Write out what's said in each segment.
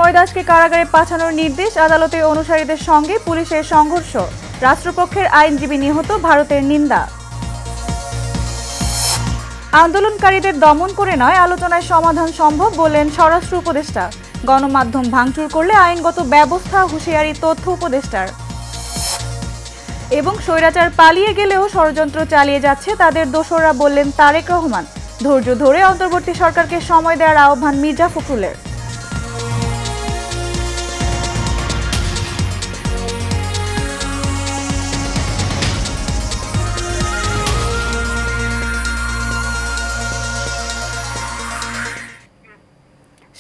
চিন্ময় দাসকে কারাগারে পাঠানোর নির্দেশ, আদালতের অনুসারীদের সঙ্গে পুলিশের সংঘর্ষ, রাষ্ট্রপক্ষের আইনজীবী নিহত, ভারতের নিন্দা। আন্দোলনকারীদের দমন করে নয়, আলোচনায় সমাধান সম্ভব বললেন স্বরাষ্ট্র উপদেষ্টা। গণমাধ্যম ভাঙচুর করলে আইনগত ব্যবস্থা, হুঁশিয়ারি তথ্য উপদেষ্টার। এবং স্বৈরাচার পালিয়ে গেলেও ষড়যন্ত্র চালিয়ে যাচ্ছে তাদের দোসররা বললেন তারেক রহমান। ধৈর্য ধরে অন্তর্বর্তী সরকারকে সময় দেওয়ার আহ্বান মির্জা ফখরুলের।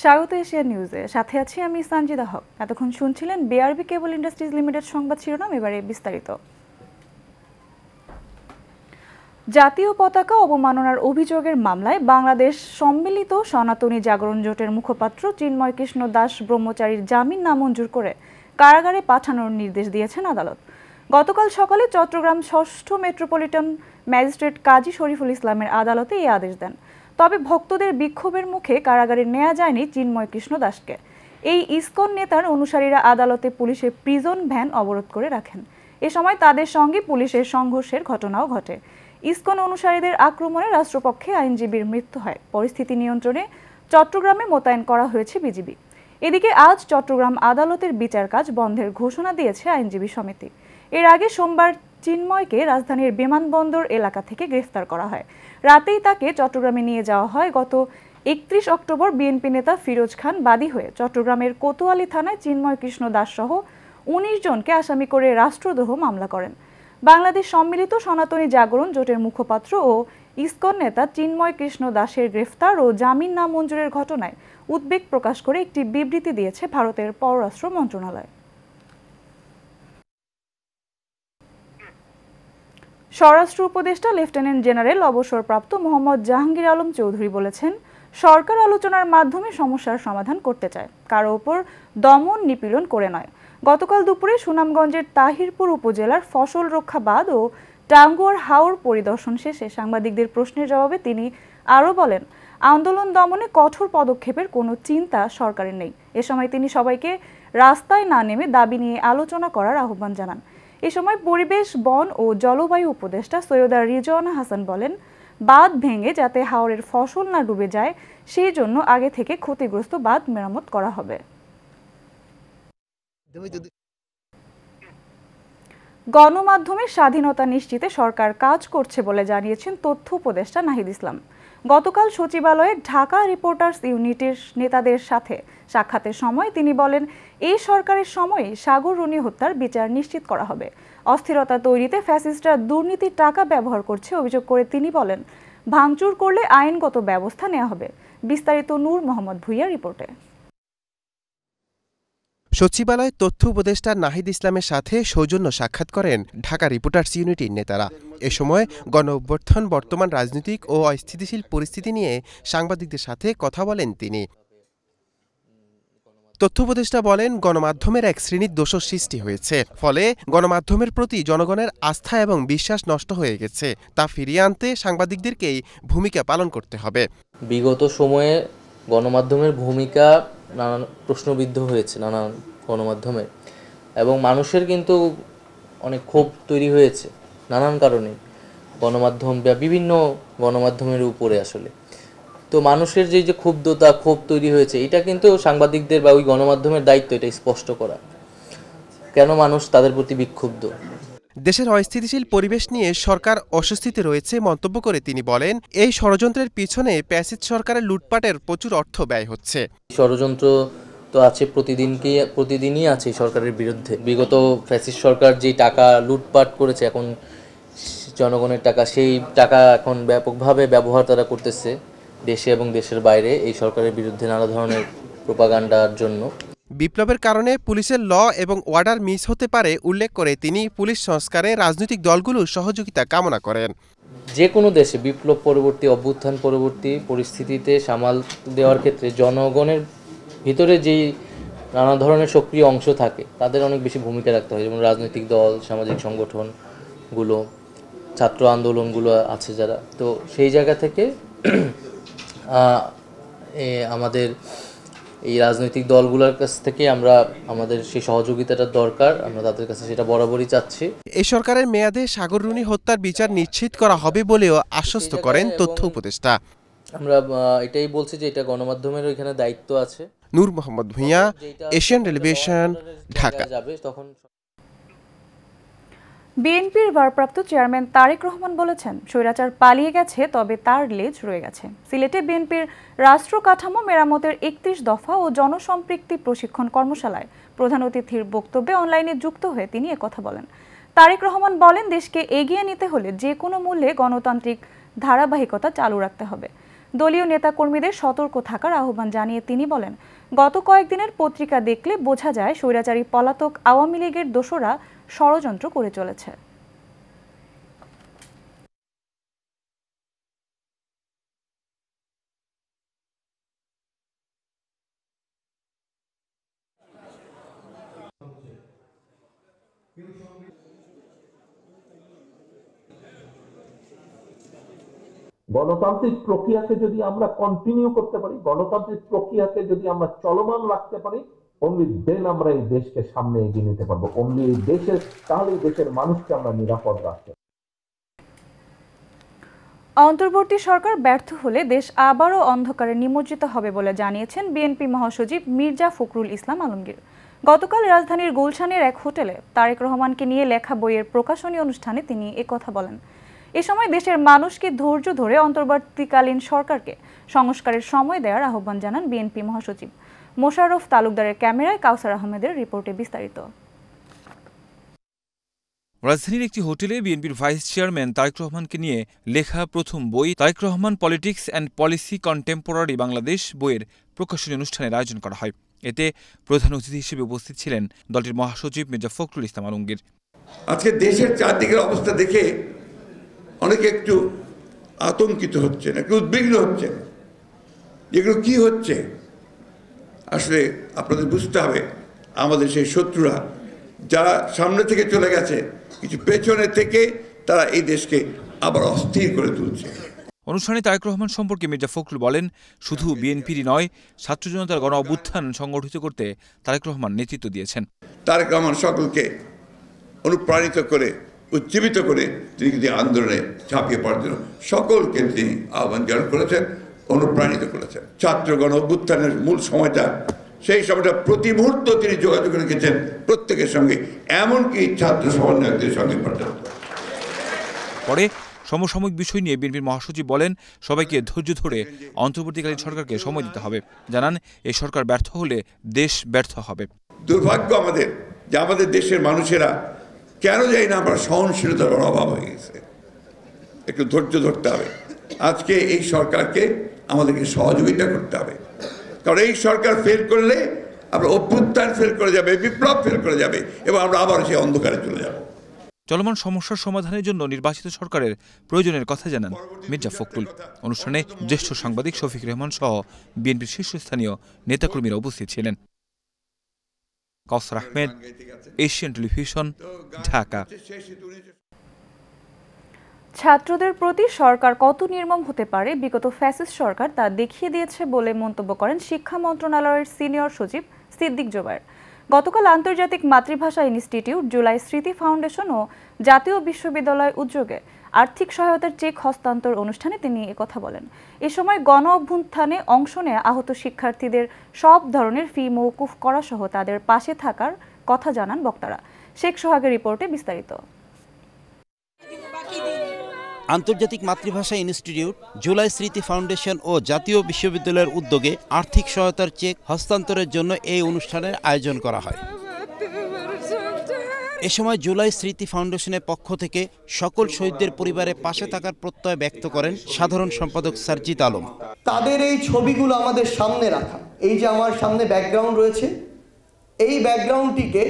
স্বাগত এশিয়া নিউজে, সাথে আছি আমি সঞ্জিদা হক। এতক্ষণ শুনছিলেন বিআরবি কেবল ইন্ডাস্ট্রিজ লিমিটেড সংবাদ শিরোনাম, এবারে বিস্তারিত। জাতীয় পতাকা অবমাননার অভিযোগের মামলায় বাংলাদেশ সম্মিলিত সনাতনী জাগরণ জোটের মুখপাত্র চিন্ময় কৃষ্ণ দাস ব্রহ্মচারীর জামিন নামঞ্জুর করে কারাগারে পাঠানোর নির্দেশ দিয়েছেন আদালত। গতকাল সকালে চট্টগ্রাম ৬ষ্ঠ মেট্রোপলিটন ম্যাজিস্ট্রেট কাজী শরীফুল ইসলামের আদালতে এই আদেশ দেন। তবে ভক্তদের বিক্ষোভের মুখে কারাগারে নেওয়া যায়নি চিন্ময় কৃষ্ণ দাসকে। এই ইসকন নেতার অনুসারীরা আদালতে পুলিশের প্রিজন ভ্যান অবরোধ করে রাখেন। এ সময় তাদের সঙ্গে পুলিশের সংঘর্ষের ঘটনাও ঘটে। ইসকন অনুসারীদের আক্রমণে রাষ্ট্রপক্ষে আইনজীবীর মৃত্যু হয়। পরিস্থিতি নিয়ন্ত্রণে চট্টগ্রামে মোতায়েন করা হয়েছে বিজিবি। এদিকে আজ চট্টগ্রাম আদালতের বিচার কাজ বন্ধের ঘোষণা দিয়েছে আইনজীবী সমিতি। এর আগে সোমবার চিন্ময়কে রাজধানীর বিমানবন্দর এলাকা থেকে গ্রেফতার করা হয়। রাতেই তাকে চট্টগ্রামে নিয়ে যাওয়া হয়। গত ৩১ অক্টোবর বিএনপি নেতা ফিরোজ খান বাদী হয়ে চট্টগ্রামের কোতোয়ালি থানায় চিন্ময় কৃষ্ণ দাস সহ ১৯ জনকে আসামি করে রাষ্ট্রদ্রোহ মামলা করেন। বাংলাদেশ সম্মিলিত সনাতনী জাগরণ জোটের মুখপাত্র ও ইসকন নেতা চিন্ময় কৃষ্ণ দাসের গ্রেফতার ও জামিন নামঞ্জুরের ঘটনায় উদ্বেগ প্রকাশ করে একটি বিবৃতি দিয়েছে ভারতের পররাষ্ট্র মন্ত্রণালয়। স্বরাষ্ট্র উপদেষ্টা লেফটেন্যান্ট জেনারেল অবসরপ্রাপ্ত মোহাম্মদ জাহাঙ্গীর আলম চৌধুরী বলেছেন, সরকার আলোচনার মাধ্যমে সমস্যার সমাধান করতে চায়, কারো ওপর দমন নিপীড়ন করে নয়। গতকাল দুপুরে সুনামগঞ্জের তাহিরপুর উপজেলার ফসল রক্ষা বাঁধ ও টাঙ্গুয়ার হাওর পরিদর্শন শেষে সাংবাদিকদের প্রশ্নের জবাবে তিনি আরও বলেন, আন্দোলন দমনে কঠোর পদক্ষেপের কোনো চিন্তা সরকারের নেই। এ সময় তিনি সবাইকে রাস্তায় না নেমে দাবি নিয়ে আলোচনা করার আহ্বান জানান। এ সময় পরিবেশ, বন ও জলবায়ু উপদেষ্টা সৈয়দা রিজওয়ানা হাসান বলেন, বাঁধ ভেঙে যাতে হাওরের ফসল না ডুবে যায় সেই জন্য আগে থেকে ক্ষতিগ্রস্ত বাঁধ মেরামত করা হবে। গণমাধ্যমের স্বাধীনতা নিশ্চিতে সরকার কাজ করছে বলে জানিয়েছেন তথ্য উপদেষ্টা নাহিদ ইসলাম। গতকাল সচিবালয়ে ঢাকা রিপোর্টার্স ইউনিটের নেতাদের সাথে সাক্ষাতের সময় তিনি বলেন, এই সরকারের সময়ে সাগর রুনি হত্যার বিচার নিশ্চিত করা হবে। অস্থিরতা তৈরিতে ফ্যাসিস্টরা দুর্নীতির টাকা ব্যবহার করছে অভিযোগ করে তিনি বলেন, ভাঙচুর করলে আইনগত ব্যবস্থা নেওয়া হবে। বিস্তারিত নূর মোহাম্মদ ভুইয়া রিপোর্টে। সচিবালয়ে তথ্য উপদেষ্টা নাহিদ ইসলামের সাথে সৌজন্য সাক্ষাৎ করেন ঢাকা রিপোর্টার্স ইউনিটির নেতারা। এ সময় গণ অভ্যুত্থান, বর্তমান রাজনৈতিক ও অস্থিতিশীল পরিস্থিতি নিয়ে সাংবাদিকদের সাথে কথা বলেন তিনি। তথ্য উপদেষ্টা বলেন, গণমাধ্যমের এক শ্রেণীর দোষ সৃষ্টি হয়েছে, ফলে গণমাধ্যমের প্রতি জনগণের আস্থা এবং বিশ্বাস নষ্ট হয়ে গেছে। তা ফিরিয়ে আনতে সাংবাদিকদেরকেই ভূমিকা পালন করতে হবে। বিগত সময়ে গণমাধ্যমের ভূমিকা নানান প্রশ্নবিদ্ধ হয়েছে নানান গণমাধ্যমে, এবং মানুষের কিন্তু অনেক ক্ষোভ তৈরি হয়েছে নানান কারণে গণমাধ্যম বা বিভিন্ন গণমাধ্যমের উপরে। আসলে তো মানুষের যে ক্ষোভ তৈরি হয়েছে, এটা কিন্তু সাংবাদিকদের বা ওই গণমাধ্যমের দায়িত্ব এটা স্পষ্ট করা, কেন মানুষ তাদের প্রতি বিক্ষুব্ধ। দেশের অস্থিতিশীল পরিবেশ নিয়ে সরকার অস্বস্তিতে রয়েছে মন্তব্য করে তিনি বলেন, এই ষড়যন্ত্রের পিছনে প্যাসিস্ট সরকারের লুটপাটের প্রচুর অর্থ ব্যয় হচ্ছে। ষড়যন্ত্র তো আছে, প্রতিদিনই আছে সরকারের বিরুদ্ধে। বিগত ফ্যাসিস্ট সরকার যে টাকা লুটপাট করেছে, এখন জনগণের টাকা, সেই টাকা এখন ব্যাপকভাবে ব্যবহার তারা করতেছে দেশে এবং দেশের বাইরে এই সরকারের বিরুদ্ধে নানা ধরনের প্রোপাগান্ডার জন্য। বিপ্লবের কারণে পুলিশের ল এবং অর্ডার মিস হতে পারে উল্লেখ করে তিনি পুলিশ সংস্কারে রাজনৈতিক দলগুলোর সহযোগিতা কামনা করেন। যে কোনো দেশে বিপ্লব পরবর্তী, অভ্যুত্থান পরবর্তী পরিস্থিতিতে সামাল দেওয়ার ক্ষেত্রে জনগণের ভিতরে যেই নানা ধরনের সক্রিয় অংশ থাকে তাদের অনেক বেশি ভূমিকা রাখতে হয়, যেমন রাজনৈতিক দল, সামাজিক সংগঠনগুলো, ছাত্র আন্দোলনগুলো আছে যারা। তো সেই জায়গা থেকে আমাদের এই রাজনৈতিক দলগুলোর কাছ থেকে আমরা আমাদের সেই সহযোগিতাটা দরকার, আমরা তাদের কাছে সেটা বরাবরই চাচ্ছি। এই সরকারের মেয়াদে সাগর রুনি হত্যার বিচার নিশ্চিত করা হবে বলেও আশ্বস্ত করেন তথ্য উপদেষ্টা। আমরা এটাই বলছি যে এটা গণমাধ্যমের ওইখানে দায়িত্ব আছে। নূর মোহাম্মদ ভূঁইয়া, এশিয়ান টেলিভিশন, ঢাকা। বিএনপির ভারপ্রাপ্ত চেয়ারম্যান তারেক রহমান বলেছেন, স্বৈরাচার পালিয়ে গেছে, তবে তার লেজ রয়ে গেছে। সিলেটে বিএনপির রাষ্ট্র কাঠামো মেরামতের 31 দফা ও জনসম্পৃক্তি প্রশিক্ষণ কর্মশালায় প্রধান অতিথির বক্তব্যে অনলাইনে যুক্ত হয়ে তিনি একথা বলেন। তারেক রহমান বলেন, দেশকে এগিয়ে নিতে হলে যে কোনো মূল্যে গণতান্ত্রিক ধারাবাহিকতা চালু রাখতে হবে। দলীয় নেতাকর্মীদের সতর্ক থাকার আহ্বান জানিয়ে তিনি বলেন, গত কয়েকদিনের পত্রিকা দেখলে বোঝা যায় স্বৈরাচারী পলাতক আওয়ামী লীগের দোসররা ষড়যন্ত্র করে চলেছে। গণতান্ত্রিক প্রক্রিয়াকে যদি আমরা কন্টিনিউ করতে পারি, গণতান্ত্রিক প্রক্রিয়াকে যদি আমরা চলমান রাখতে পারি, অনলি দেন আমরা এই দেশকে সামনে এগিয়ে নিতে পারবো। অনলি এই দেশের, তাহলে দেশের মানুষকে আমরা নিরাপদ রাখতে। অন্তর্বর্তী সরকার ব্যর্থ হলে দেশ আবারও অন্ধকারে নিমজ্জিত হবে বলে জানিয়েছেন বিএনপি মহাসচিব মির্জা ফখরুল ইসলাম আলমগীর। গতকাল রাজধানীর গুলশানের এক হোটেলে তারেক রহমানকে নিয়ে লেখা বইয়ের প্রকাশনী অনুষ্ঠানে তিনি একথা বলেন। এ সময় দেশের মানুষকে ধৈর্য ধরে অন্তর্বর্তীকালীন সরকারকে সংস্কারের সময় দেওয়ার আহ্বান জানান বিএনপি মহাসচিব। মোশাররফ তালুকদারের ক্যামেরায় কাউসার আহমেদের রিপোর্টে বিস্তারিত। রাজধানীর একটি হোটেলে বিএনপির ভাইস চেয়ারম্যান তারেক রহমানকে নিয়ে লেখা প্রথম বই Tarique Rahman politics and policy contemporary Bangladesh বইয়ের প্রকাশনী অনুষ্ঠানের আয়োজন করা হয়। এতে প্রধান অতিথি হিসেবে উপস্থিত ছিলেন দলটির মহাসচিব মির্জা ফখরুল ইসলাম আলমগীর। আজকে দেশের চারদিকের অবস্থা দেখে অনেকে একটু আতঙ্কিত হচ্ছেন, একটু উদ্বিগ্ন হচ্ছেন, এগুলো কি হচ্ছে। আসলে আপনাদের বুঝতে হবে, আমাদের সেই শত্রুরা যারা সামনে থেকে চলে গেছে, কিছু পেছনে থেকে তারা এই দেশকে আবার অস্থির করে তুলছে। অনুষ্ঠানে তারেক রহমান সম্পর্কে মির্জা ফখরুল বলেন, শুধু বিএনপিরই নয়, ছাত্র জনতার গণ অভ্যুত্থান সংগঠিত করতে তারেক রহমান নেতৃত্ব দিয়েছেন। তারেক রহমান সকলকে অনুপ্রাণিত করে, উজ্জীবিত করে তিনি কিন্তু আন্দোলনে ঝাঁপিয়ে পড়ার জন্য সকলকে তিনি আহ্বান জানান করেছেন, অনুপ্রাণিত করেছেন। ছাত্র গণ অভ্যুত্থানের মূল সময়টা, সেই সময়টা প্রতি মুহূর্ত তিনি যোগাযোগ রেখেছেন প্রত্যেকের সঙ্গে, এমনকি ছাত্র সমন্বয়কদের সঙ্গে পর্যন্ত। পরে সমসাময়িক বিষয় নিয়ে বিএনপির মহাসচিব বলেন, সবাইকে ধৈর্য ধরে অন্তর্বর্তীকালীন সরকারকে সময় দিতে হবে। জানান, এই সরকার ব্যর্থ হলে দেশ ব্যর্থ হবে। দুর্ভাগ্য আমাদের যে আমাদের দেশের মানুষেরা কেন জানি না আমরা সহনশীলতার অভাব হয়ে গেছে। একটু ধৈর্য ধরতে হবে। আজকে এই সরকারকে আমাদেরকে সহযোগিতা করতে হবে, কারণ এই সরকার ফেল করলে আমরা অভ্যুত্থান ফেল করে যাবে, বিপ্লব ফেল করে যাবে এবং আমরা আবার সেই অন্ধকারে চলে যাব। চলমান সমস্যার সমাধানের জন্য নির্বাচিত সরকারের প্রয়োজনের কথা জানান মির্জা ফখরুল। অনুষ্ঠানে জ্যেষ্ঠ সাংবাদিক শফিক রেহমান সহ বিএনপির শীর্ষস্থানীয় নেতাকর্মীরা উপস্থিত ছিলেন। কাউসার আহমেদ, এশিয়ান টেলিভিশন, ঢাকা। ছাত্রদের প্রতি সরকার কত নির্মম হতে পারে বিগত ফ্যাসিস্ট সরকার তা দেখিয়ে দিয়েছে বলে মন্তব্য করেন শিক্ষা মন্ত্রণালয়ের সিনিয়র সচিব সিদ্দিক জোবায়ের। গতকাল আন্তর্জাতিক মাতৃভাষা ইনস্টিটিউট, জুলাই স্মৃতি ফাউন্ডেশন ও জাতীয় বিশ্ববিদ্যালয় উদ্যোগে আর্থিক সহায়তার চেক হস্তান্তর অনুষ্ঠানে তিনি একথা বলেন। এ সময় গণ অভ্যুত্থানে অংশ নেয়া আহত শিক্ষার্থীদের সব ধরনের ফি মওকুফ করা সহ তাদের পাশে থাকার কথা জানান বক্তারা। শেখ সোহাগের রিপোর্টে বিস্তারিত। আন্তর্জাতিক মাতৃভাষা ইনস্টিটিউট, জুলাই স্মৃতি ফাউন্ডেশন ও জাতীয় বিশ্ববিদ্যালয়ের উদ্যোগে আর্থিক সহায়তার চেক হস্তান্তরের জন্য এই অনুষ্ঠানের আয়োজন করা হয়। এ সময় জুলাই স্মৃতি ফাউন্ডেশনের পক্ষ থেকে সকল শহীদদের পরিবারের পাশে থাকার প্রত্যয় ব্যক্ত করেন সাধারণ সম্পাদক সারজিদ আলম। তাদের এই ছবিগুলো আমাদের সামনে রাখা, এই যে আমার সামনে ব্যাকগ্রাউন্ড রয়েছে, এই ব্যাকগ্রাউন্ডটিকে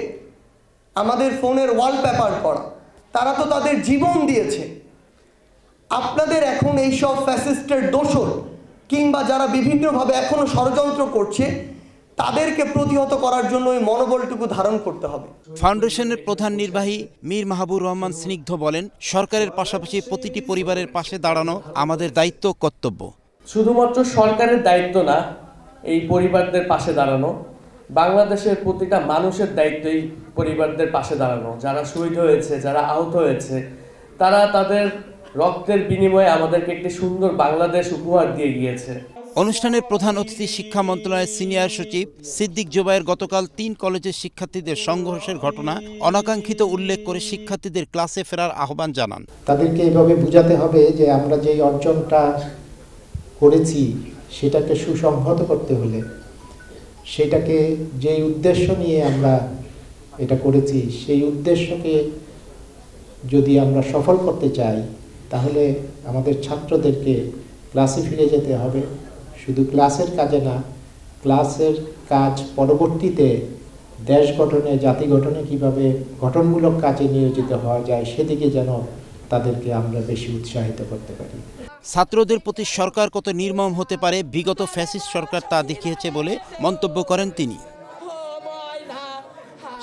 আমাদের ফোনের ওয়ালপেপার করা। তারা তো তাদের জীবন দিয়েছে। আপনাদের এখন এইসব ফ্যাসিস্টের দোসর কিংবা যারা বিভিন্নভাবে এখনো ষড়যন্ত্র করছে, তাদেরকে প্রতিহত করার জন্য ওই মনোবলটুকু ধারণ করতে হবে। ফাউন্ডেশনের প্রধান নির্বাহী মীর মাহবুর রহমান স্নিগ্ধ বলেন, সরকারের পাশাপাশি প্রতিটি পরিবারের পাশে দাঁড়ানো আমাদের দায়িত্ব ও কর্তব্য। শুধুমাত্র সরকারের দায়িত্ব না, এই পরিবারদের পাশে দাঁড়ানো। বাংলাদেশের প্রতিটা মানুষের দায়িত্ব এই পরিবারদের পাশে দাঁড়ানো। যারা শহীদ হয়েছে, যারা আহত হয়েছে, তারা তাদের রক্তের বিনিময়ে আমাদেরকে একটি সুন্দর বাংলাদেশ উপহার দিয়ে গিয়েছে। অনুষ্ঠানের প্রধান অতিথি শিক্ষা মন্ত্রণালয়ের সিনিয়র সচিব সিদ্দিক জোবায়ের গতকাল 3 কলেজের শিক্ষার্থীদের সংঘর্ষের ঘটনা অনাকাঙ্ক্ষিত উল্লেখ করে শিক্ষার্থীদের ক্লাসে ফেরার আহ্বান জানান। তাদেরকে এইভাবে বোঝাতে হবে যে আমরা যেই অর্জনটা করেছি সেটাকে সুসংহত করতে হলে, সেটাকে যেই উদ্দেশ্য নিয়ে আমরা এটা করেছি সেই উদ্দেশ্যকে যদি আমরা সফল করতে চাই তাহলে আমাদের ছাত্রদেরকে ক্লাসে ফিরে যেতে হবে। শুধু ক্লাসের কাজে না, ক্লাসের কাজ পরবর্তীতে দেশ গঠনে, জাতি গঠনে কিভাবে গঠনমূলক কাজে নিয়োজিত হওয়া যায় সেদিকে যেন তাদেরকে আমরা বেশি উৎসাহিত করতে পারি। ছাত্রদের প্রতি সরকার কত নির্মম হতে পারে বিগত ফ্যাসিস্ট সরকার তা দেখিয়েছে বলে মন্তব্য করেন তিনি।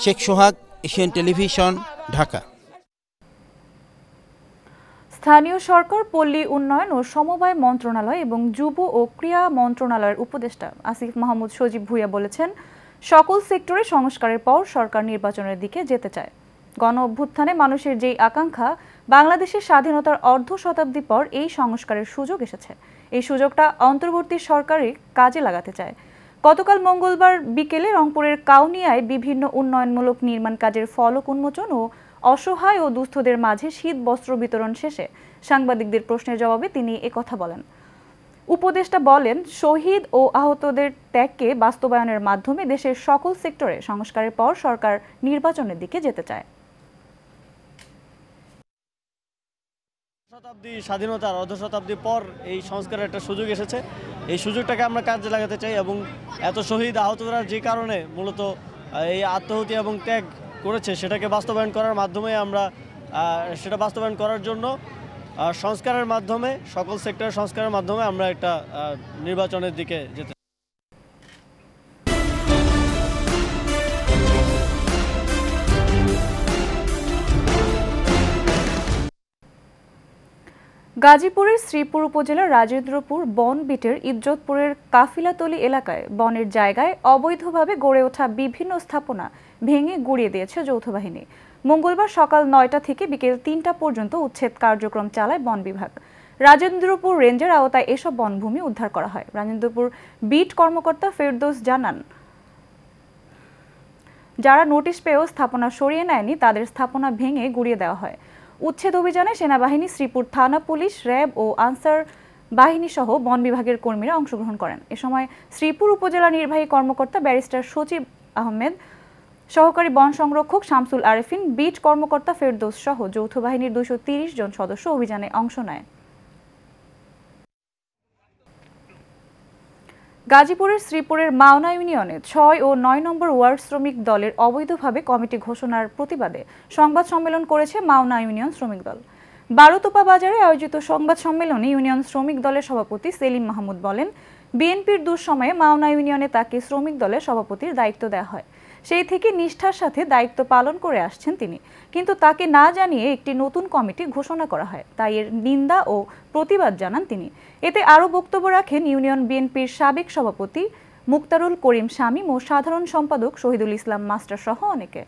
শেখ সোহাগ, এশিয়ান টেলিভিশন, ঢাকা। স্থানীয় সরকার, পল্লী উন্নয়ন ও সমবায় মন্ত্রণালয় এবং যুব ও ক্রীড়া মন্ত্রণালয়ের উপদেষ্টা আসিফ মাহমুদ সজীব ভুঁইয়া বলেছেন, সকল সেক্টরে সংস্কারের পর সরকার নির্বাচনের দিকে যেতে চায়। গণ অভ্যুত্থানে মানুষের যেই আকাঙ্ক্ষা, বাংলাদেশের স্বাধীনতার অর্ধ শতাব্দী পর এই সংস্কারের সুযোগ এসেছে। এই সুযোগটা অন্তর্বর্তী সরকারই কাজে লাগাতে চায়। গতকাল মঙ্গলবার বিকেলে রংপুরের কাউনিয়ায় বিভিন্ন উন্নয়নমূলক নির্মাণ কাজের ফলক উন্মোচন ও অসহায় ও দুস্থদের মাঝে শীত বস্ত্র বিতরণ শেষে সাংবাদিকদের প্রশ্নের জবাবে তিনি একথা বলেন। উপদেষ্টা বলেন, শহীদ ও আহতদের ত্যাগকে বাস্তবায়নের মাধ্যমে দেশের সকল সেক্টরে সংস্কারের পর সরকার নির্বাচনের দিকে যেতে চায়। শতাব্দী স্বাধীনতার অর্ধ শতাব্দী পর এই সংস্কারের একটা সুযোগ এসেছে। এই সুযোগটাকে আমরা কাজে লাগাতে চাই এবং এত শহীদ আহতরা যে কারণে মূলত এই আত্মহত্যা এবং ত্যাগ করেছে সেটাকে বাস্তবায়ন করার মাধ্যমে আমরা সেটা বাস্তবায়ন করার জন্য সংস্কারের মাধ্যমে, সকল সেক্টরের সংস্কারের মাধ্যমে আমরা একটা নির্বাচনের দিকে যেতে। গাজীপুরের শ্রীপুর উপজেলার রাজেন্দ্রপুর বন বিটের ইজ্জতপুরের কাফিলাতলী এলাকায় বনের জায়গায় অবৈধভাবে গড়ে ওঠা বিভিন্ন স্থাপনা ভেঙে গুঁড়িয়ে দিয়েছে যৌথ বাহিনী। মঙ্গলবার সকাল 9টা থেকে বিকেল 3টা পর্যন্ত উচ্ছেদ কার্যক্রম চালায় বন বিভাগ। রাজেন্দ্রপুর রেঞ্জের আওতায় এসব বনভূমি উদ্ধার করা হয়। রাজেন্দ্রপুর বিট কর্মকর্তা ফেরদৌস জানান, যারা নোটিশ পেয়েও স্থাপনা সরিয়ে নেয়নি তাদের স্থাপনা ভেঙে গুঁড়িয়ে দেওয়া হয়। উচ্ছেদ অভিযানে সেনাবাহিনী, শ্রীপুর থানা পুলিশ, র্যাব ও আনসার বাহিনী সহ বন বিভাগের কর্মীরা অংশগ্রহণ করেন। এ সময় শ্রীপুর উপজেলা নির্বাহী কর্মকর্তা ব্যারিস্টার সচিব আহমেদ, সহকারী বন সংরক্ষক শামসুল আরেফিন, বিট কর্মকর্তা ফেরদৌস সহ যৌথ বাহিনীর 230 জন সদস্য অভিযানে অংশ নেয়। গাজীপুরের শ্রীপুরের মাওনা ইউনিয়নে 6 ও 9 নম্বর ওয়ার্ড শ্রমিক দলের অবৈধভাবে কমিটি ঘোষণার প্রতিবাদে সংবাদ সম্মেলন করেছে মাওনা ইউনিয়ন শ্রমিক দল। বারোতোপা বাজারে আয়োজিত সংবাদ সম্মেলনে ইউনিয়ন শ্রমিক দলের সভাপতি সেলিম মাহমুদ বলেন, বিএনপির দুঃসময়ে মাওনা ইউনিয়নে তাকে শ্রমিক দলের সভাপতির দায়িত্ব দেওয়া হয়। সেই থেকে নিষ্ঠার সাথে দায়িত্ব পালন করে আসছেন তিনি, কিন্তু তাকে না জানিয়ে একটি নতুন কমিটি ঘোষণা করা হয়, তাই এর নিন্দা ও প্রতিবাদ জানান তিনি। এতে আরও বক্তব্য রাখেন ইউনিয়ন বিএনপির সাবেক সভাপতি মুক্তারুল করিম শামীম ও সাধারণ সম্পাদক শহীদুল ইসলাম মাস্টার সহ অনেকে।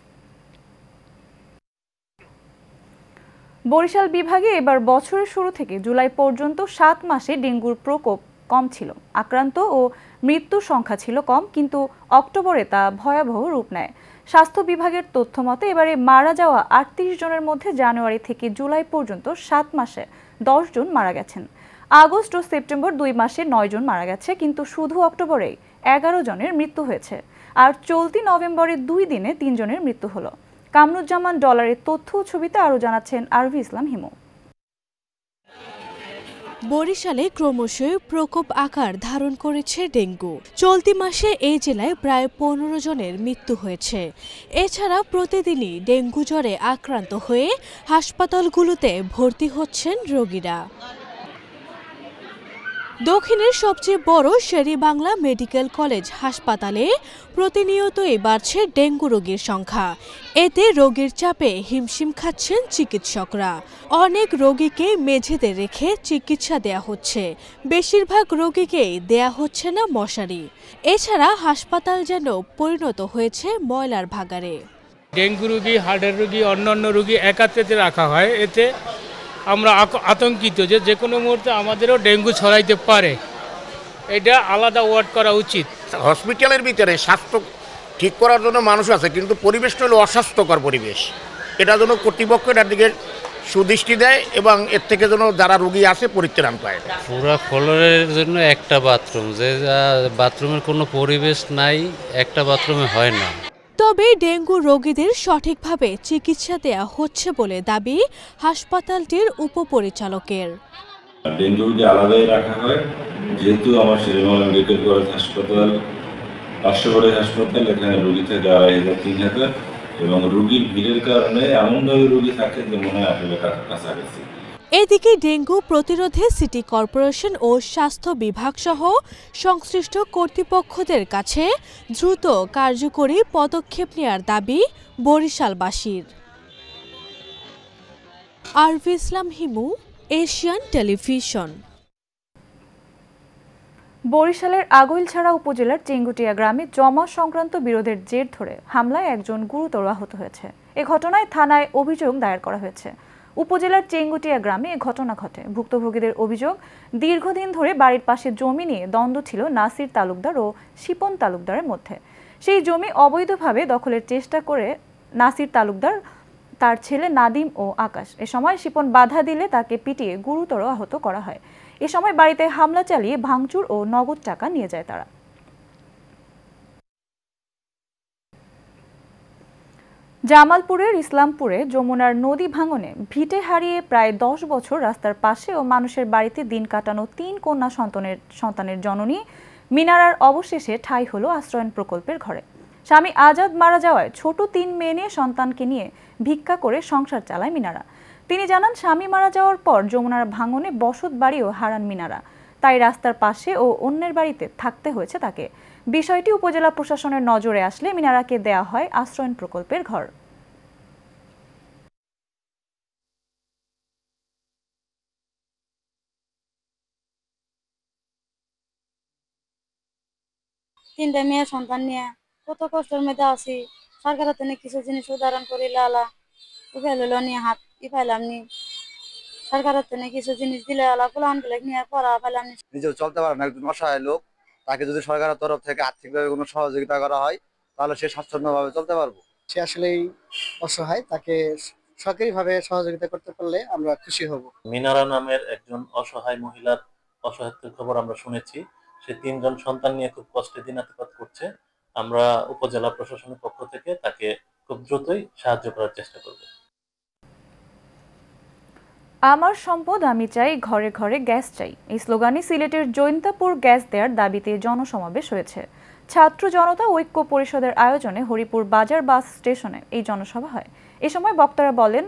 বরিশাল বিভাগে এবার বছরের শুরু থেকে জুলাই পর্যন্ত 7 মাসে ডেঙ্গুর প্রকোপ কম ছিল। আক্রান্ত ও মৃত্যুর সংখ্যা ছিল কম, কিন্তু অক্টোবরে তা ভয়াবহ রূপ নেয়। স্বাস্থ্য বিভাগের তথ্য মতে এবারে মারা যাওয়া 38 জনের মধ্যে জানুয়ারি থেকে জুলাই পর্যন্ত 7 মাসে 10 জন মারা গেছেন। আগস্ট ও সেপ্টেম্বর 2 মাসে 9 জন মারা গেছে, কিন্তু শুধু অক্টোবরেই 11 জনের মৃত্যু হয়েছে। আর চলতি নভেম্বরে 2 দিনে 3 জনের মৃত্যু হলো। কামরুজ্জামান ডলারের তথ্য ছবিতে আরও জানাচ্ছেন আরভি ইসলাম হিমু। বরিশালে ক্রমশই প্রকোপ আকার ধারণ করেছে ডেঙ্গু। চলতি মাসে এই জেলায় প্রায় 15 জনের মৃত্যু হয়েছে। এছাড়া প্রতিদিনই ডেঙ্গু জ্বরে আক্রান্ত হয়ে হাসপাতালগুলোতে ভর্তি হচ্ছেন রোগীরা। দক্ষিণের সবচেয়ে বড় শের-ই-বাংলা মেডিকেল কলেজ হাসপাতালে প্রতিনিয়তই বাড়ছে ডেঙ্গু রোগীর সংখ্যা। এতে রোগীর চাপে হিমশিম খাচ্ছেন চিকিৎসকরা। অনেক রোগীকে মেঝেতে রেখে চিকিৎসা দেয়া হচ্ছে, বেশিরভাগ রোগীকেই দেয়া হচ্ছে না মশারি। এছাড়া হাসপাতাল যেন পরিণত হয়েছে ময়লার ভাগাড়ে। ডেঙ্গু রোগী, হার্টের রোগী, অন্যান্য রোগী একাত্রে রাখা হয়। এতে আমরা আতঙ্কিত যে কোনো মুহূর্তে আমাদেরও ডেঙ্গু ছড়াইতে পারে। এটা আলাদা ওয়ার্ড করা উচিত। হসপিটালের ভিতরে স্বাস্থ্য ঠিক করার জন্য মানুষ আছে, কিন্তু পরিবেশটা হলো অস্বাস্থ্যকর পরিবেশ। এটা যেন কর্তৃপক্ষ এটার দিকে সুদৃষ্টি দেয় এবং এর থেকে যেন যারা রোগী আছে পরিত্রাণ পায়। পুরো ফ্লোরের জন্য একটা বাথরুম, যে বাথরুমের কোনো পরিবেশ নাই, একটা বাথরুমে হয় না। তবে ডেঙ্গু রোগীদের সঠিকভাবে চিকিৎসা দেয়া হচ্ছে বলে দাবি হাসপাতালটির উপপরিচালকের। ডেঙ্গু রোগী আলাদাই রাখা হয়, যেহেতু আমার শের-ই-বাংলা মেডিকেল কলেজ হাসপাতাল পার্শ্ববর্তী হাসপাতাল, এখানে রোগী থাকে 2500-3000 এবং রোগীর ভিড়ের কারণে এমনভাবে রোগী থাকে যে মনে হয় আসলে কাছাকাছি। এদিকে ডেঙ্গু প্রতিরোধে সিটি কর্পোরেশন ও স্বাস্থ্য বিভাগ সহ সংশ্লিষ্ট কর্তৃপক্ষদের কাছে দ্রুত কার্যকরী পদক্ষেপ নেওয়ার দাবি বরিশালবাসীর। আরভি ইসলাম হিমু, এশিয়ান টেলিভিশন। বরিশালের আগৈলছড়া উপজেলার চেঙ্গুটিয়া গ্রামে জমা সংক্রান্ত বিরোধের জের ধরে হামলায় একজন গুরুতর আহত হয়েছে। এ ঘটনায় থানায় অভিযোগ দায়ের করা হয়েছে। উপজেলার চেঙ্গুটিয়া গ্রামে এ ঘটনা ঘটে। ভুক্তভোগীদের অভিযোগ, দীর্ঘদিন ধরে বাড়ির পাশে জমি নিয়ে দ্বন্দ্ব ছিল নাসির তালুকদার ও শিপন তালুকদারের মধ্যে। সেই জমি অবৈধভাবে দখলের চেষ্টা করে নাসির তালুকদার, তার ছেলে নাদিম ও আকাশ। এ সময় শিপন বাধা দিলে তাকে পিটিয়ে গুরুতর আহত করা হয়। এ সময় বাড়িতে হামলা চালিয়ে ভাঙচুর ও নগদ টাকা নিয়ে যায় তারা। জামালপুরের ইসলামপুরে যমুনার নদী ভাঙনে ভিটে হারিয়ে প্রায় 10 বছর রাস্তার পাশে ও মানুষের বাড়িতে দিন কাটানো 3 কন্যা সন্তানের জননী মিনারার অবশেষে ঠাঁই হলো আশ্রয়ণ প্রকল্পের ঘরে। স্বামী আজাদ মারা যাওয়ায় ছোট 3 মেয়ে নিয়ে সন্তানকে নিয়ে ভিক্ষা করে সংসার চালায় মিনারা। তিনি জানান, স্বামী মারা যাওয়ার পর যমুনার ভাঙনে বসত বাড়িও হারান মিনারা, তাই রাস্তার পাশে ও অন্যের বাড়িতে থাকতে হয়েছে তাকে। বিষয়টি উপজেলা প্রশাসনের নজরে আসলে মিনারাকে দেয়া হয় আশ্রয়ণ প্রকল্পের ঘর। তিনটা মেয়ে সন্তান নিয়ে কত কষ্টের মধ্যে আছি। সরকারের থেকে কিছু জিনিস উদাহরণ করিলে আলা উফাইলো নিয়ে হাত ইফাইলাম নি, সরকারের থেকে কিছু জিনিস দিলে আলা প্লান গুলো নিয়ে পড়া ফেলাম। নিজেও চলতে পারে না, একজন অসহায় লোক, তাকে যদি সরকারের তরফ থেকে আর্থিকভাবে কোনো সহযোগিতা করা হয় তাহলে সে স্বাচ্ছন্দ্যভাবে চলতে পারবো। সে আসলেই অসহায়, তাকে সরকারিভাবে সহযোগিতা করতে পারলে আমরা খুশি হব। মিনারা নামের একজন অসহায় মহিলার অসহায়ত্বের খবর আমরা শুনেছি। সে 3 জন সন্তান নিয়ে খুব কষ্টে দিনাতিপাত করছে। আমরা উপজেলা প্রশাসনের পক্ষ থেকে তাকে খুব দ্রুতই সাহায্য করার চেষ্টা করব। আমার সম্পদ আমি চাই, ঘরে ঘরে গ্যাস চাই, এই স্লোগানে সিলেটের জৈন্তাপুর গ্যাস দেওয়ার দাবিতে জনসমাবেশ হয়েছে। ছাত্র জনতা ঐক্য পরিষদের আয়োজনে হরিপুর বাজার বাস স্টেশনে এই জনসভা হয়। এ সময় বক্তারা বলেন,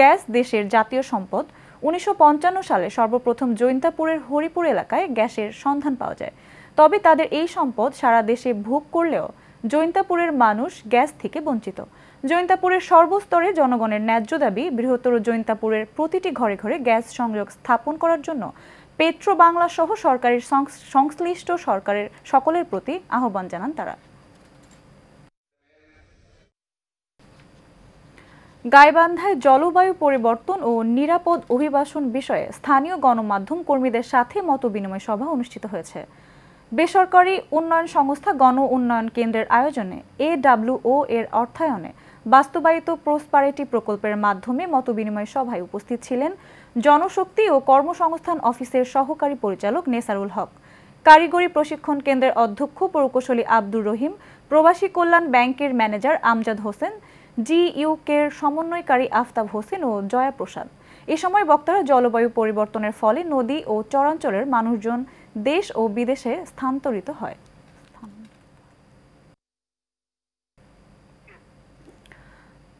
গ্যাস দেশের জাতীয় সম্পদ। 1955 সালে সর্বপ্রথম জৈন্তাপুরের হরিপুর এলাকায় গ্যাসের সন্ধান পাওয়া যায়। তবে তাদের এই সম্পদ সারা দেশে ভোগ করলেও জৈন্তাপুরের মানুষ গ্যাস থেকে বঞ্চিত। জৈন্তাপুরের সর্বস্তরে জনগণের ন্যায্য দাবি, বৃহত্তর জৈন্তাপুরের প্রতিটি ঘরে ঘরে গ্যাস সংযোগ স্থাপন করার জন্য পেট্রো বাংলা সহ সরকারের সংশ্লিষ্ট সরকারের সকলের প্রতি আহ্বান জানান তারা। গাইবান্ধায় জলবায়ু পরিবর্তন ও নিরাপদ অভিবাসন বিষয়ে স্থানীয় গণমাধ্যম কর্মীদের সাথে মতবিনিময় সভা অনুষ্ঠিত হয়েছে। বেসরকারি উন্নয়ন সংস্থা গণ উন্নয়ন কেন্দ্রের আয়োজনে AWO এর অর্থায়নে বাস্তবায়িত প্রসপারিটি প্রকল্পের মাধ্যমে মতবিনিময় সভায় উপস্থিত ছিলেন জনশক্তি ও কর্মসংস্থান অফিসের সহকারী পরিচালক নেসারুল হক, কারিগরি প্রশিক্ষণ কেন্দ্রের অধ্যক্ষ প্রকৌশলী আব্দুর রহিম, প্রবাসী কল্যাণ ব্যাংকের ম্যানেজার আমজাদ হোসেন, GUKের সমন্বয়কারী আফতাব হোসেন ও জয়া প্রসাদ। এ সময় বক্তারা জলবায়ু পরিবর্তনের ফলে নদী ও চরাঞ্চলের মানুষজন দেশ ও বিদেশে স্থানান্তরিত হয়।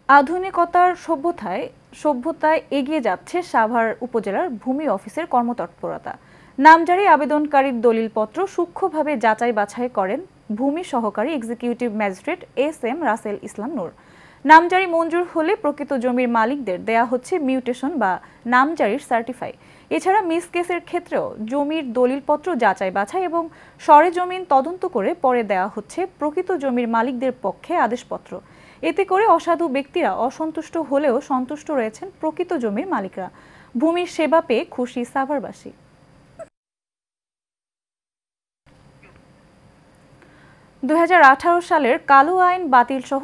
আধুনিকতার সভ্যতায় এগিয়ে যাচ্ছে সাভার উপজেলার ভূমি অফিসের কর্মতৎপরতা। নামজারি আবেদনকারীর দলিলপত্র সূক্ষ্মভাবে যাচাই বাছাই করেন ভূমি সহকারী এক্সিকিউটিভ ম্যাজিস্ট্রেট এস.এম. রাসেল ইসলাম নূর। নামজারি মঞ্জুর হলে প্রকৃত জমির মালিকদের দেয়া হচ্ছে মিউটেশন বা নামজারির সার্টিফাই। এছাড়া মিস কেসের ক্ষেত্রেও জমির দলিলপত্র যাচাই বাছাই এবং সরেজমিন তদন্ত করে পরে দেওয়া হচ্ছে প্রকৃত জমির মালিকদের পক্ষে আদেশপত্র। এতে করে অসাধু ব্যক্তিরা অসন্তুষ্ট হলেও সন্তুষ্ট রয়েছেন প্রকৃত জমির মালিকরা। ভূমির সেবা পেয়ে খুশি সাভারবাসী। 2018 সালের কালো আইন বাতিল সহ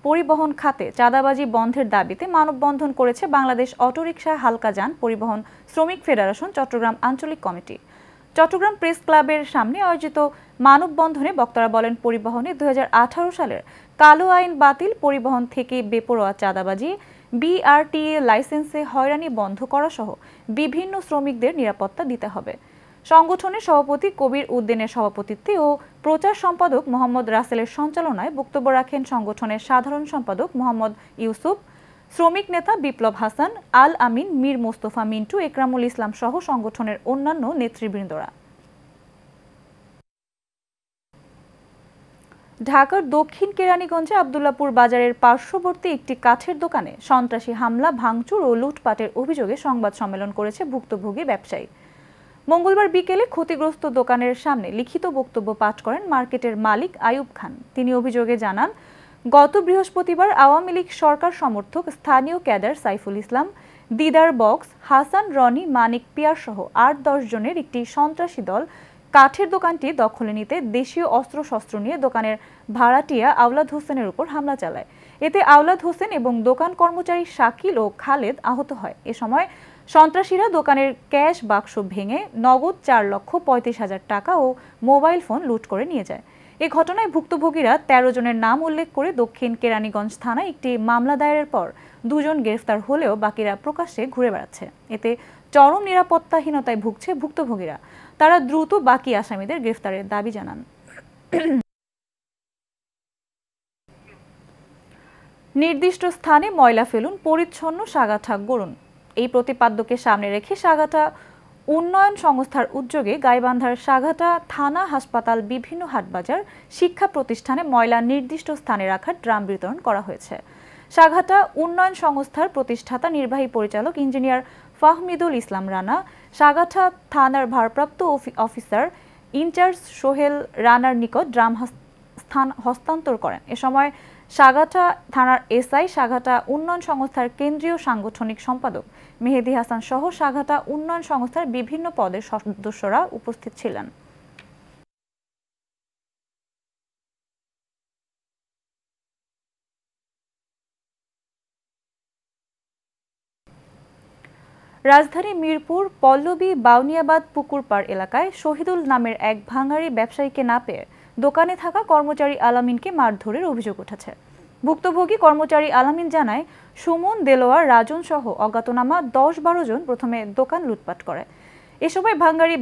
পরিবহন খাতে চাঁদাবাজি বন্ধের দাবিতে মানববন্ধন করেছে বাংলাদেশ অটোরিকশা হালকাযান পরিবহন শ্রমিক ফেডারেশন চট্টগ্রাম আঞ্চলিক কমিটি। চট্টগ্রাম প্রেস ক্লাবের সামনে আয়োজিত মানববন্ধনে বক্তারা বলেন, পরিবহনে 2018 সালের কালো আইন বাতিল, পরিবহন থেকে বেপরোয়া চাঁদাবাজি, বিআরটিএ লাইসেন্সে হয়রানি বন্ধ করা সহ বিভিন্ন শ্রমিকদের নিরাপত্তা দিতে হবে। সংগঠনের সভাপতি কবির উদ্দিনের সভাপতিত্বে ও প্রচার সম্পাদক মোহাম্মদ রাসেলের সঞ্চালনায় বক্তব্য রাখেন সংগঠনের সাধারণ সম্পাদক মোহাম্মদ ইউসুফ, শ্রমিক নেতা বিপ্লব হাসান, আল আমিন, মীর মোস্তফা মিন্টু, একরামুল ইসলাম সহ সংগঠনের অন্যান্য নেতৃবৃন্দরা। ঢাকার দক্ষিণ কেরানীগঞ্জে আব্দুল্লাপুর বাজারের পার্শ্ববর্তী একটি কাঠের দোকানে সন্ত্রাসী হামলা, ভাঙচুর ও লুটপাটের অভিযোগে সংবাদ সম্মেলন করেছে ভুক্তভোগী ব্যবসায়ী। মঙ্গলবার বিকেলে ক্ষতিগ্রস্ত দোকানের সামনে লিখিত বক্তব্য পাঠ করেন মার্কেটের মালিক আয়ুব খান। তিনি অভিযোগে জানান, গত বৃহস্পতিবার আওয়ামী লীগ সরকার সমর্থক স্থানীয় ক্যাডার সাইফুল ইসলাম, দিদার বক্স, হাসান, রনি, মানিক পিয়ার সহ 8-10 জনের একটি সন্ত্রাসী দল কাঠের দোকানটি দখলে নিতে দেশীয় অস্ত্রশস্ত্র নিয়ে দোকানের ভাড়াটিয়া আওলাদ হোসেনের উপর হামলা চালায়। এতে আওলাদ হোসেন এবং দোকান কর্মচারী শাকিল ও খালেদ আহত হয়। এ সময় সন্ত্রাসীরা দোকানের ক্যাশ বাক্স ভেঙে নগদ 4,35,000 টাকা ও মোবাইল ফোন লুট করে নিয়ে যায়। এ ঘটনায় ভুক্তভোগীরা 13 জনের নাম উল্লেখ করে দক্ষিণ কেরানীগঞ্জ থানায় একটি মামলা দায়েরের পর 2 জন গ্রেফতার হলেও বাকিরা প্রকাশ্যে ঘুরে বেড়াচ্ছে। এতে চরম নিরাপত্তাহীনতায় ভুগছে ভুক্তভোগীরা। তারা দ্রুত বাকি আসামিদের গ্রেফতারের দাবি জানান। নির্দিষ্ট স্থানে ময়লা ফেলুন, পরিচ্ছন্ন সাগাঠা গড়ুন। এই প্রতিপাদ্যকে সামনে রেখে সাগাঠা উন্নয়ন সংস্থার উদ্যোগে গাইবান্ধার সাগাঠা থানা, হাসপাতাল, বিভিন্ন হাটবাজার, শিক্ষা প্রতিষ্ঠানে ময়লা নির্দিষ্ট স্থানে রাখার ড্রাম বিতরণ করা হয়েছে। সাগাঠা উন্নয়ন সংস্থার প্রতিষ্ঠাতা নির্বাহী পরিচালক ইঞ্জিনিয়ার ফাহমিদুল ইসলাম রানা, সাগাঠা থানার ভারপ্রাপ্ত অফিসার ইনচার্জ সোহেল রানার নিকট ড্রাম হস্তান্তর করেন। এ সময় সাগাঠা থানার এসআই, সাগাঠা উন্নয়ন সংস্থার কেন্দ্রীয় সাংগঠনিক সম্পাদক মেহেদি হাসান সহ সাগাঠা উন্নয়ন সংস্থার বিভিন্ন পদের সদস্যরা উপস্থিত ছিলেন। রাজধানী মিরপুর পল্লবী বাউনিয়াবাদ পুকুরপাড় এলাকায় শহীদুল নামের এক ভাঙাড়ি ব্যবসায়ীকে না পেয়ে দোকানে থাকা কর্মচারী আলামিনকে মারধরের অভিযোগ উঠেছে। ভুক্তভোগী কর্মচারী আলামিন জানায়, সুমন, দেলোয়ার, রাজন সহ অজ্ঞাতনামা 10-12 জন প্রথমে দোকান লুটপাট করে। এ সময় ভাঙাড়ি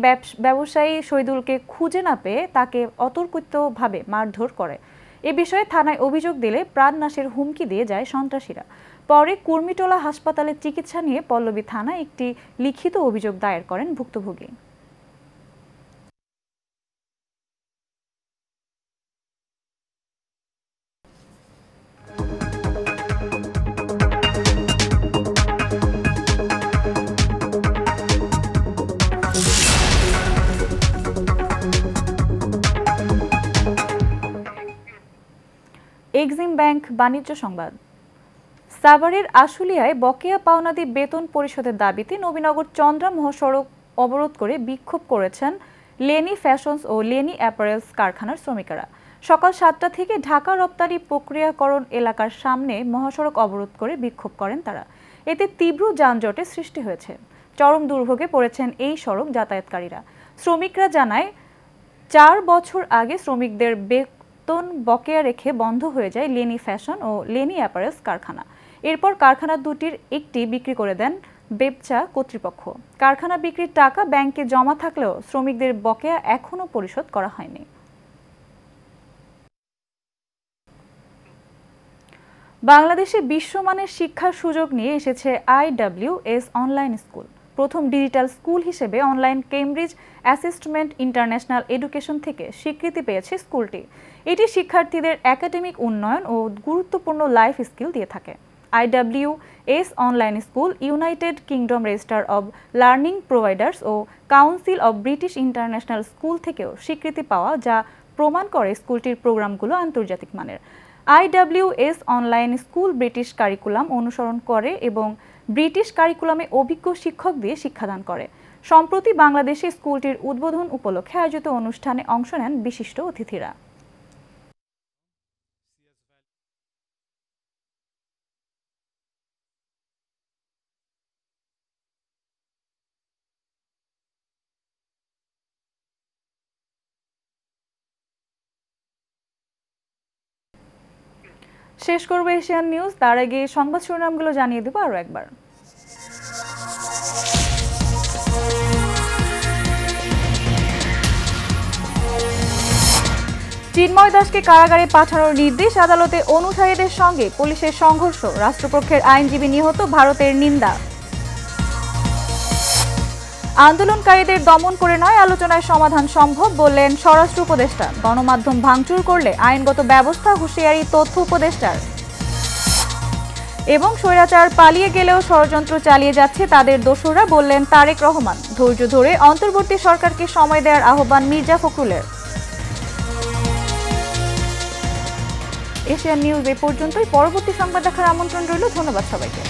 ব্যবসায়ী শহীদুলকে খুঁজে না পেয়ে তাকে অতর্কিতভাবে মারধর করে। এ বিষয়ে থানায় অভিযোগ দিলে প্রাণনাশের হুমকি দিয়ে যায় সন্ত্রাসীরা। পরে কুর্মিটোলা হাসপাতালে চিকিৎসা নিয়ে পল্লবী থানায় একটি লিখিত অভিযোগ দায়ের করেন ভুক্তভোগী। এক্সিম ব্যাংক বাণিজ্য সংবাদ। সাভারের আশুলিয়ায় বকেয়া পাওনাদি বেতন পরিশোধের দাবিতে নবীনগর চন্দ্রা মহাসড়ক অবরোধ করে বিক্ষোভ করেছেন লেনি ফ্যাশনস ও লেনি অ্যাপারেলস কারখানার শ্রমিকেরা। সকাল 7টা থেকে ঢাকা রপ্তানি প্রক্রিয়াকরণ এলাকার সামনে মহাসড়ক অবরোধ করে বিক্ষোভ করেন তারা। এতে তীব্র যানজটের সৃষ্টি হয়েছে। চরম দুর্ভোগে পড়েছেন এই সড়ক যাতায়াতকারীরা। শ্রমিকরা জানায়, 4 বছর আগে শ্রমিকদের বেতন বকেয়া রেখে বন্ধ হয়ে যায় লেনি ফ্যাশন ও লেনি অ্যাপারেলস কারখানা। এরপর কারখানা দুটির একটি বিক্রি করে দেন বেবচা কর্তৃপক্ষ। কারখানা বিক্রির টাকা ব্যাংকে জমা থাকলেও শ্রমিকদের বকেয়া এখনও পরিশোধ করা হয়নি। বাংলাদেশে বিশ্বমানের শিক্ষার সুযোগ নিয়ে এসেছে IWS অনলাইন স্কুল। প্রথম ডিজিটাল স্কুল হিসেবে online Cambridge assessment international education থেকে স্বীকৃতি পেয়েছে স্কুলটি। এটি শিক্ষার্থীদের একাডেমিক উন্নয়ন ও গুরুত্বপূর্ণ লাইফ স্কিল দিয়ে থাকে। IWS online school United Kingdom register of learning providers ও council of British international school থেকেও স্বীকৃতি পাওয়া, যা প্রমাণ করে স্কুলটির প্রোগ্রামগুলো আন্তর্জাতিক মানের। IWS online school British curriculum অনুসরণ করে এবং ব্রিটিশ কারিকুলামে অভিজ্ঞ শিক্ষক দিয়ে শিক্ষাদান করে। সম্প্রতি বাংলাদেশে স্কুলটির উদ্বোধন উপলক্ষে আয়োজিত অনুষ্ঠানে অংশ নেন বিশিষ্ট অতিথিরা। শেষ করবো এশিয়ান নিউজ, তার আগে সংবাদ শিরোনামগুলো জানিয়ে দেবো আরও একবার। চিন্ময় দাসকে কারাগারে পাঠানোর নির্দেশ, আদালতে অনুসারীদের সঙ্গে পুলিশের সংঘর্ষ, রাষ্ট্রপক্ষের আইনজীবী নিহত, ভারতের নিন্দা। আন্দোলনকারীদের দমন করে নয়, আলোচনায় সমাধান সম্ভব বললেন স্বরাষ্ট্র উপদেষ্টা। গণমাধ্যম ভাঙচুর করলে আইনগত ব্যবস্থা, হুঁশিয়ারি তথ্য উপদেষ্টার। এবং স্বৈরাচার পালিয়ে গেলেও ষড়যন্ত্র চালিয়ে যাচ্ছে তাদের দোসররা বললেন তারেক রহমান। ধৈর্য ধরে অন্তর্বর্তী সরকারকে সময় দেওয়ার আহ্বান মির্জা ফখরুলের। এশিয়ান নিউজ এ পর্যন্তই। পরবর্তী সংবাদ দেখার আমন্ত্রণ রইল। ধন্যবাদ সবাইকে।